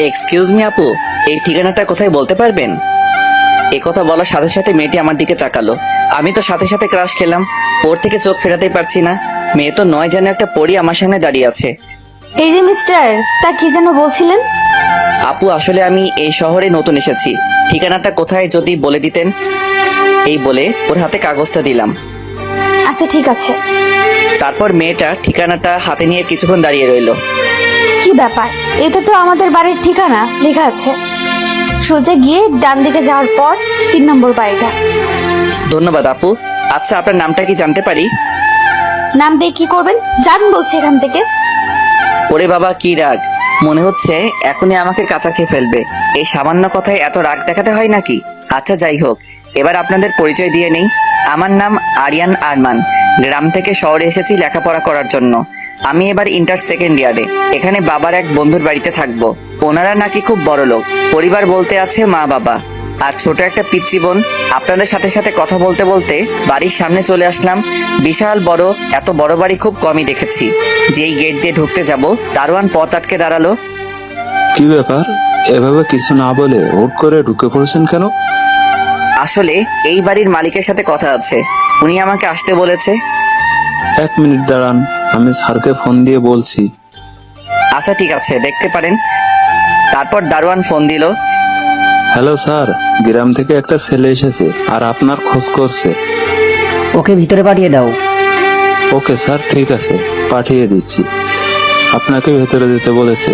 Excuse me আপু, এই ঠিকানাটা কোথায় বলতে পারবেন? এ কথা বলার সাথে সাথে মেয়েটি আমার দিকে তাকালো। আমি তো সাথে সাথে ক্রাশ খেলাম, ওর থেকে চোখ ফেরাতেই পারছি না। মেয়ে তো নয় যেন একটা পরী আমার সামনে দাঁড়িয়ে আছে। এই যে মিস্টার, তা কি যেন বলছিলেন? আপু আসলে আমি এই শহরে নতুন এসেছি, ঠিকানাটা কোথায় যদি বলে দিতেন। এই বলে ওর হাতে কাগজটা দিলাম। আচ্ছা ঠিক আছে। তারপর মেয়েটা ঠিকানাটা হাতে নিয়ে কিছুক্ষণ দাঁড়িয়ে রইলো। কি ব্যাপার, এটা তো আমাদের বাড়ির ঠিকানা লেখা আছে। সোজা গিয়ে ডান দিকে যাওয়ার পর 3 নম্বর বাড়িটা। ধন্যবাদ আপু। আচ্ছা আপনার নামটা কি জানতে পারি? নাম দিয়ে কি করবেন, যান বলছি এখান থেকে। ওরে বাবা কি রাগ, মনে হচ্ছে এখনই আমাকে কাঁচা খেয়ে ফেলবে। এই সামান্য কথায় এত রাগ দেখাতে হয় নাকি? আচ্ছা যাই হোক, এবার আপনাদের পরিচয় দিয়ে নেই। আমার নাম আরিয়ান আরমান। গ্রাম থেকে শহরে এসেছি লেখাপড়া করার জন্য। আমি এবার ইন্টার সেকেন্ড ইয়ারে। এখানে বাবার এক বন্ধুর বাড়িতে থাকবো। ওনারা নাকি খুব বড় লোক। পরিবার বলতে আছে মা বাবা আর ছোট একটা পিচ্চি বোন। আপনাদের সাথে সাথে কথা বলতে বলতে বাড়ির সামনে চলে আসলাম। বিশাল বড়, এত বড় বাড়ি খুব কমই দেখেছি। যেই গেট দিয়ে ঢুকতে যাব, দারোয়ান পথ আটকে দাঁড়ালো। কি ব্যাপার, এভাবে কিছু না বলে হুট করে ঢুকে পড়েছেন কেন? আসলে এই বাড়ির মালিকের সাথে কথা আছে, উনি আমাকে আসতে বলেছে। 1 মিনিট দাঁড়ান, আমি স্যারকে ফোন দিয়ে বলছি। আচ্ছা ঠিক আছে, দেখতে পারেন। তারপর দারোয়ান ফোন দিল। হ্যালো স্যার, গ্রাম থেকে একটা ছেলে এসেছে আর আপনার খোঁজ করছে। ওকে ভিতরে পাঠিয়ে দাও। ওকে স্যার, ঠিক আছে, পাঠিয়ে দিচ্ছি। আপনাকে ভেতরে যেতে বলেছে।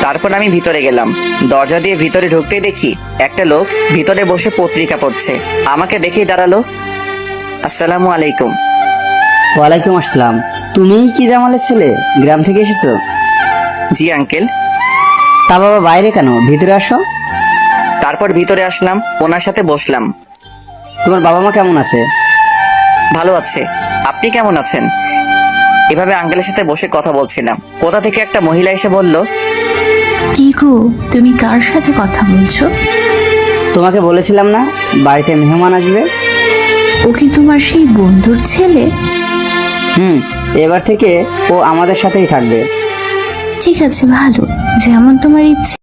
তারপর আমি ভিতরে গেলাম। দরজা দিয়ে ভিতরে ঢুকতেই দেখি একটা লোক ভিতরে বসে পত্রিকা পড়ছে। আমাকে দেখেই দাঁড়ালো। আসসালামু আলাইকুম। ওয়ালাইকুম আসসালাম। তুমিই কি জামালের ছেলে? গ্রাম থেকে এসেছো? জি আঙ্কেল। তা বাবা বাইরে কেন, ভিতরে আসো। তারপর ভিতরে আসলাম, ওনার সাথে বসলাম। তোমার বাবা মা কেমন আছে? ভালো আছে, আপনি কেমন আছেন? এভাবে আঙ্কেলের সাথে বসে কথা বলছিলাম। কোথা থেকে একটা মহিলা এসে বলল, কি গো, তুমি কার সাথে কথা বলছো? তোমাকে বলেছিলাম না বাড়িতে মেহমান আসবে। ও কি তোমার সেই বন্ধুর ছেলে? এবার থেকে ও আমাদের সাথেই থাকবে। ঠিক আছে, ভালো, যেমন তোমার ইচ্ছে।